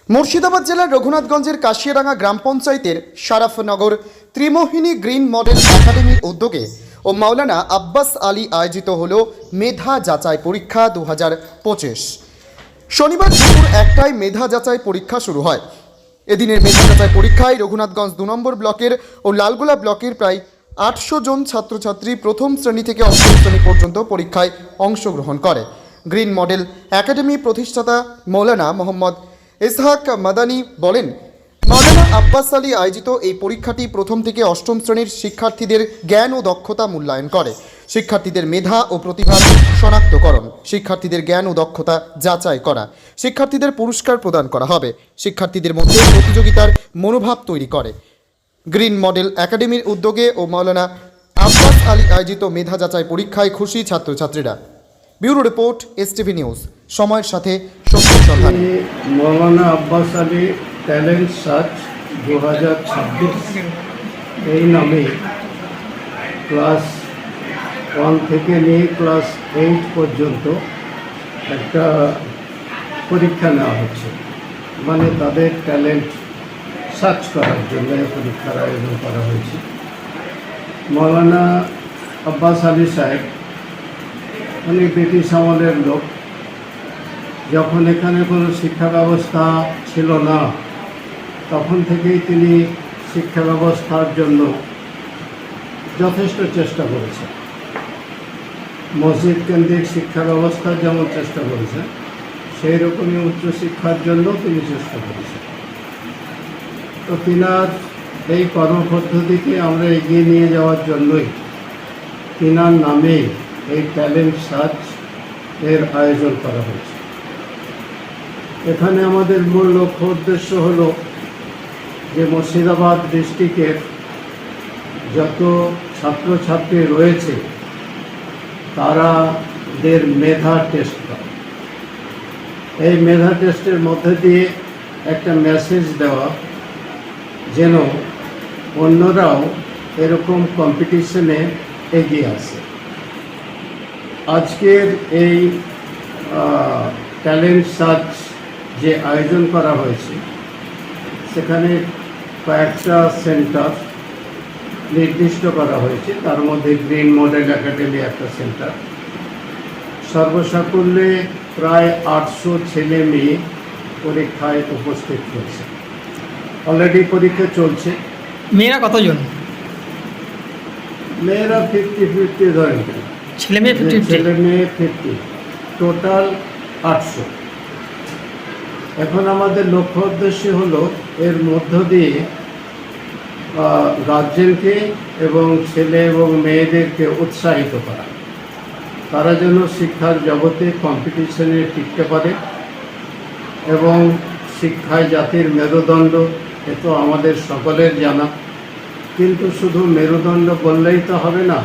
মুর্শিদাবাদ জেলার রঘুনাথগঞ্জের কাশিয়াডাঙ্গা গ্রাম পঞ্চায়েতের শারাফনগর Trimohini green model একাডেমির উদ্যোগে ও মাওলানা আব্বাস আলী আয়োজিত হল মেধা যাচাই পরীক্ষা 2025। শনিবার দুপুর 1টায় মেধা যাচাই পরীক্ষা শুরু হয়। এদিনের মেধা যাচাই পরীক্ষায় রঘুনাথগঞ্জ 2 নম্বর ব্লকের ও লালগোলা ব্লকের প্রায় 800 জন ছাত্রছাত্রী প্রথম শ্রেণী থেকে অষ্টম শ্রেণী পর্যন্ত পরীক্ষায় অংশগ্রহণ করে। গ্রিন মডেল একাডেমি প্রতিষ্ঠাতা মৌলানা মোহাম্মদ ইসহাক মাদানী বলেন, মাওলানা আব্বাস আলী আয়োজিত এই পরীক্ষাটি প্রথম থেকে অষ্টম শ্রেণীর শিক্ষার্থীদের জ্ঞান ও দক্ষতা মূল্যায়ন করে। শিক্ষার্থীদের মেধা ও প্রতিভা শনাক্তকরণ, শিক্ষার্থীদের জ্ঞান ও দক্ষতা যাচাই করা, শিক্ষার্থীদের পুরস্কার প্রদান করা হবে, শিক্ষার্থীদের মধ্যে প্রতিযোগিতার মনোভাব তৈরি করে। গ্রিন মডেল একাডেমির উদ্যোগে ও মাওলানা আব্বাস আলী আয়োজিত মেধা যাচাই পরীক্ষায় খুশি ছাত্রছাত্রীরা। ব্যুরো রিপোর্ট, এসটিভি নিউজ, সময়ের সাথে সত্যের সন্ধান। মৌলানা আব্বাস আলী ট্যালেন্ট সার্চ 2026 এই নামে ক্লাস 1 থেকে নিয়ে ক্লাস 8 পর্যন্ত একটা পরীক্ষা নেওয়া হচ্ছে, মানে তাদের ট্যালেন্ট সার্চ করার জন্য পরীক্ষার আয়োজন করা হয়েছে। মৌলানা আব্বাস আলী সাহেব উনি ব্রিটিশ আমলের লোক। যখন এখানে কোনো শিক্ষা ব্যবস্থা ছিল না, তখন থেকেই তিনি শিক্ষা ব্যবস্থার জন্য যথেষ্ট চেষ্টা করেছেন। মসজিদ কেন্দ্রিক শিক্ষা ব্যবস্থার যেমন চেষ্টা করেছেন, সেই রকমই উচ্চশিক্ষার জন্য তিনি চেষ্টা করেছেন। তো তিনার এই কর্মপদ্ধতিকে আমরা এগিয়ে নিয়ে যাওয়ার জন্যই তিনার নামে এই ট্যালেন্ট সার্চ এর আয়োজন করা হয়েছে। এখানে আমাদের মূল লক্ষ্য উদ্দেশ্য হলো যে মুর্শিদাবাদ ডিস্ট্রিক্টের যত ছাত্রছাত্রী রয়েছে তাদের মেধা টেস্ট করা। এই মেধা টেস্টের মধ্যে দিয়ে একটা মেসেজ দেওয়া যেন অন্যরাও এরকম কম্পিটিশনে এগিয়ে আসে। আজকের এই ট্যালেন্ট সার্চ যে আয়োজন করা হয়েছে, সেখানে কয়েকটা সেন্টার নির্দিষ্ট করা হয়েছে। তার মধ্যে গ্রিন মডেল একাডেমি একটা সেন্টার। সর্বসাকুল্যে প্রায় 800 ছেলে মেয়ে পরীক্ষায় উপস্থিত হয়েছে। অলরেডি পরীক্ষা চলছে। মেয়েরা কতজন? মেয়েরা 50-50 ধরেন, ছেলে মেয়ে 50, টোটাল 800। এখন আমাদের লক্ষ্য উদ্দেশ্য হলো এর মধ্য দিয়ে গার্জেনকে এবং ছেলে এবং মেয়েদেরকে উৎসাহিত করা, তারা যেন শিক্ষার জগতে কম্পিটিশনে টিকতে পারে এবং শিক্ষায় জাতির মেরুদণ্ড, এ তো আমাদের সকলের জানা। কিন্তু শুধু মেরুদণ্ড বললেই তো হবে না,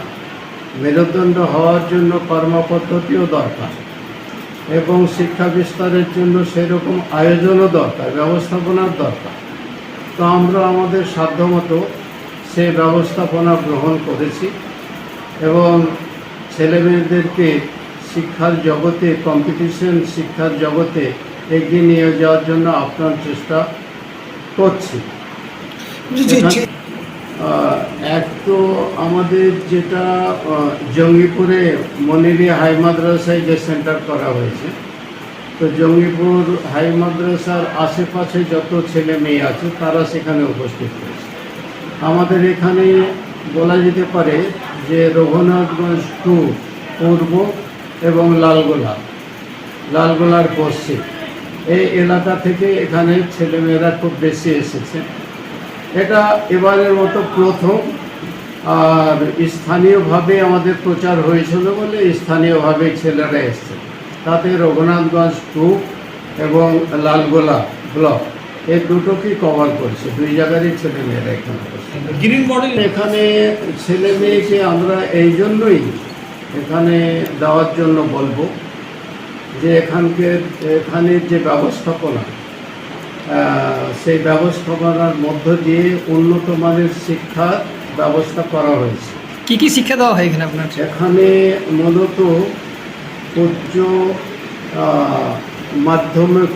মেরুদণ্ড হওয়ার জন্য কর্মপদ্ধতিও দরকার এবং শিক্ষা বিস্তারের জন্য সেরকম আয়োজনও দরকার, ব্যবস্থাপনার দরকার। তো আমরা আমাদের সাধ্যমতো সেই ব্যবস্থাপনা গ্রহণ করেছি এবং ছেলেমেয়েদেরকে শিক্ষার জগতে, কম্পিটিশন শিক্ষার জগতে এগিয়ে নিয়ে যাওয়ার জন্য আপ্রাণ চেষ্টা করছি। এক তো আমাদের যেটা জঙ্গিপুরে মনিরি হাই মাদ্রাসায় যে সেন্টার করা হয়েছে, তো জঙ্গিপুর হাই মাদ্রাসার আশেপাশে যত ছেলে মেয়ে আছে তারা সেখানে উপস্থিত হয়েছে। আমাদের এখানে বলা যেতে পারে যে রঘুনাথগঞ্জ 2 পূর্ব এবং লালগোলার পশ্চিম এই এলাকা থেকে এখানে ছেলেমেয়েরা খুব বেশি এসেছে। এটা এবারের মতো প্রথম, আর স্থানীয়ভাবে আমাদের প্রচার হয়েছিল বলে স্থানীয়ভাবে ছেলেরা এসছে। তাতে রঘুনাথগঞ্জ 2 এবং লালগোলা ব্লক এই দুটোকেই কভার করছে, 2 জায়গারই ছেলেমেয়েরা এখানে। গ্রিন মডেল এখানে ছেলে মেয়েকে আমরা এই জন্যই এখানে দেওয়ার জন্য বলবো যে এখানের যে ব্যবস্থাপনা, সেই ব্যবস্থাপনার মধ্য দিয়ে উন্নত মানের শিক্ষার ব্যবস্থা করা হয়েছে। কি কি শিক্ষা দেওয়া হয় এখানে আপনার? এখানে মূলত উচ্চ মাধ্যমিক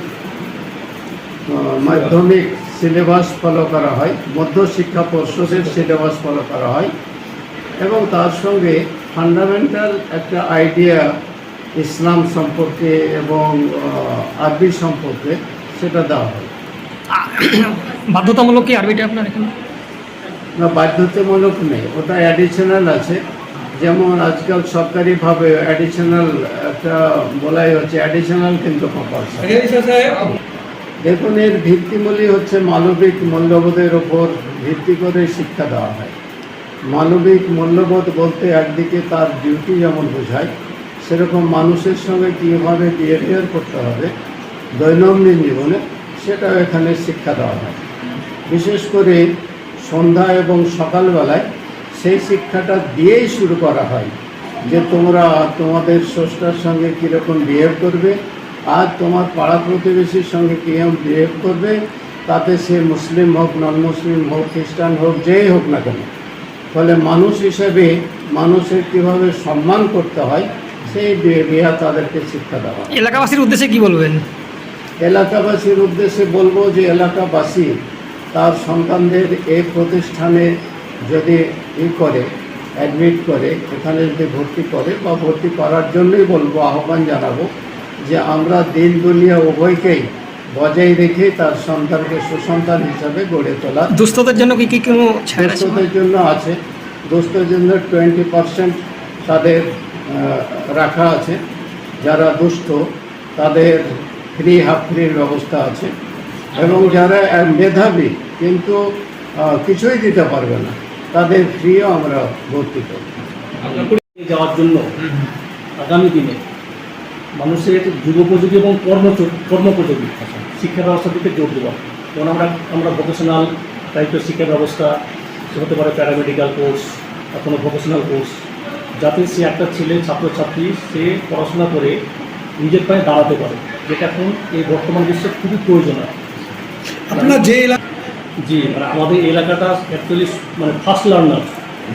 মাধ্যমিক সিলেবাস ফলো করা হয়, মধ্যশিক্ষা পর্ষদের সিলেবাস ফলো করা হয় এবং তার সঙ্গে ফান্ডামেন্টাল একটা আইডিয়া ইসলাম সম্পর্কে এবং আরবি সম্পর্কে সেটা দেওয়া হয়। বাধ্যতামূলক কি আরবিটা আপনার এখানে? না, বাধ্যতামূলক নেই, ওটা অ্যাডিশনাল আছে। যেমন আজকাল সরকারিভাবে অ্যাডিশনাল একটা বলাই হচ্ছে, অ্যাডিশনাল কিন্তু কম্পালসারি। দেখুন, এর ভিত্তিমূলই হচ্ছে মানবিক মূল্যবোধের ওপর ভিত্তি করে শিক্ষা দেওয়া হয়। মানবিক মূল্যবোধ বলতে একদিকে তার ডিউটি যেমন বোঝায়, সেরকম মানুষের সঙ্গে কীভাবে বিহেভিয়ার করতে হবে দৈনন্দিন জীবনে, সেটাও এখানে শিক্ষা দেওয়া হয়। বিশেষ করে সন্ধ্যা এবং সকালবেলায় সেই শিক্ষাটা দিয়েই শুরু করা হয় যে তোমরা তোমাদের স্রষ্টার সঙ্গে কীরকম বিহেভ করবে, আর তোমার পাড়া প্রতিবেশীর সঙ্গে কীরকম বিহেভ করবে, তাতে সে মুসলিম হোক, নন মুসলিম হোক, খ্রিস্টান হোক, যেই হোক না কেন। ফলে মানুষ হিসেবে মানুষের কীভাবে সম্মান করতে হয় সেই বিহেভিয়ার তাদেরকে শিক্ষা দেওয়া হয়। এলাকাবাসীর উদ্দেশ্যে কি বলবেন? এলাকাবাসীর উদ্দেশ্যে বলবো যে এলাকাবাসী তার সন্তানদের এই প্রতিষ্ঠানে যদি করে অ্যাডমিট করে, এখানে যদি ভর্তি করে বা ভর্তি করার জন্যই বলবো, আহ্বান জানাবো যে আমরা দিন দুনিয়া উভয়কেই বজায় রেখে তার সন্তানকে সুসন্তান হিসাবে গড়ে তোলা। দুস্থদের জন্য কি কোনো ছাড় আছে? দুস্থদের জন্য আছে, দুস্থদের জন্য 20% তাদের রাখা আছে। যারা দুস্থ তাদের হাফ ফ্রির ব্যবস্থা আছে, এবং যারা মেধাবী কিন্তু কিছুই দিতে পারবে না, তাদের ফ্রিও আমরা ভর্তি করি। যাওয়ার জন্য আগামী দিনে মানুষের যুগোপযোগী এবং কর্মোপযোগী শিক্ষা ব্যবস্থার দিকে জোর দেওয়া। যেমন আমরা ভোকেশনাল টাইপের শিক্ষা ব্যবস্থা, সে হতে পারে প্যারামেডিক্যাল কোর্স বা কোনো ভোকেশনাল কোর্স, যাতে সে একটা ছেলে ছাত্রছাত্রী সে পড়াশোনা করে নিজের পায়ে দাঁড়াতে পারে, যেটা এখন এই বর্তমান বিশ্বে খুবই প্রয়োজন। আপনার যে এলাকা? জি, মানে আমাদের এই এলাকাটা অ্যাকচুয়ালি মানে ফার্স্ট লার্নার।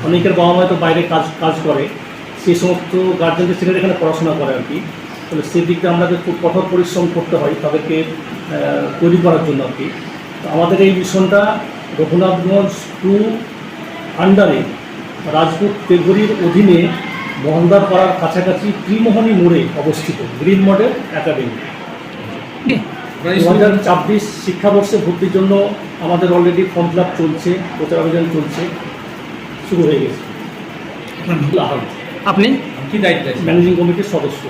অনেকের বাবা মা তো বাইরে কাজ করে, সেই সমস্ত গার্জেনদের সেখানে এখানে পড়াশোনা করে আর কি। তাহলে সেই দিকটা আমাদের খুব কঠোর পরিশ্রম করতে হয় তাদেরকে তৈরি করার জন্য আর কি। তো আমাদের এই মিশনটা রঘুনাথগঞ্জ 2 আন্ডারে রাজপুত তেঘরির অধীনে মহলদার পাড়ার কাছাকাছি ত্রিমোহনী মোড়ে অবস্থিত গ্রিন মডেল একাডেমি। 2024 শিক্ষাবর্ষে ভর্তির জন্য আমাদের অলরেডি ফর্ম ফিল আপ চলছে, প্রচার অভিযান চলছে, শুরু হয়ে গেছে। আপনি কি দায়িত্ব? ম্যানেজিং কমিটির সদস্য।